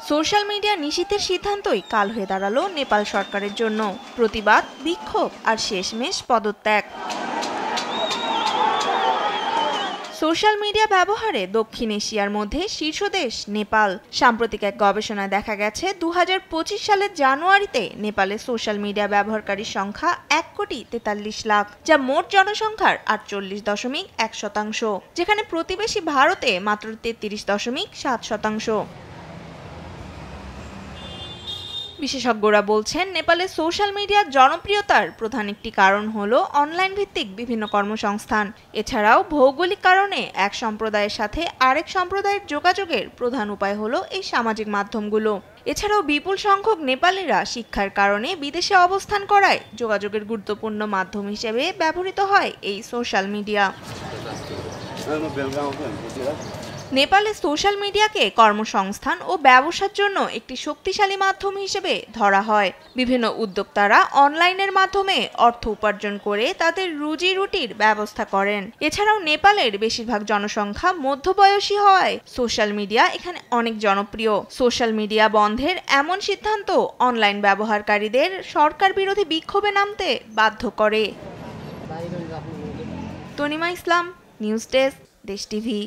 Social media নিষিদ্ধের সিদ্ধান্তই কাল হয়ে দাঁড়ালো নেপাল সরকারের জন্য। প্রতিবাদ, বিক্ষোভ আর শেষমেশ পদত্যাগ। সোশ্যাল মিডিয়া ব্যবহারে দক্ষিণ এশিয়ার মধ্যে শীর্ষ দেশ নেপাল। সাম্প্রতিক এক গবেষণায় দেখা গেছে ২০২৫ সালের জানুয়ারিতে নেপালে সোশ্যাল মিডিয়া ব্যবহারকারীর সংখ্যা ১,৪৩,০০,০০০, যা মোট জনসংখ্যার ৪৮.১%, যেখানে প্রতিবেশী ভারতে মাত্র ৩৩.৭%। বিশেষজ্ঞরা বলছেন, নেপালে সোশ্যাল মিডিয়ার জনপ্রিয়তার প্রধান একটি কারণ হলো অনলাইন ভিত্তিক বিভিন্ন কর্মসংস্থান। এছাড়াও ভৌগোলিক কারণে এক সম্প্রদায়ের সাথে আরেক সম্প্রদায়ের যোগাযোগের প্রধান উপায় হলো এই সামাজিক মাধ্যমগুলো। এছাড়াও বিপুল সংখ্যক নেপালিরা শিক্ষার কারণে বিদেশে অবস্থান করায় যোগাযোগের গুরুত্বপূর্ণ মাধ্যম হিসেবে ব্যবহৃত হয় এই সোশ্যাল মিডিয়া। নেপালে সোশ্যাল মিডিয়াকে কর্মসংস্থান ও ব্যবসার জন্য একটি শক্তিশালী মাধ্যম হিসেবে ধরা হয়। বিভিন্ন উদ্যোক্তারা অনলাইনের মাধ্যমে অর্থ উপার্জন করে তাদের রুজি রুটির ব্যবস্থা করেন। এছাড়াও নেপালের বেশিরভাগ জনসংখ্যা মধ্যবয়সী হওয়ায় সোশ্যাল মিডিয়া এখানে অনেক জনপ্রিয়। সোশ্যাল মিডিয়া বন্ধের এমন সিদ্ধান্ত অনলাইন ব্যবহারকারীদের সরকার বিরোধী বিক্ষোভে নামতে বাধ্য করে। তনিমা ইসলাম, নিউজ ডেস্ক, দেশ টিভি।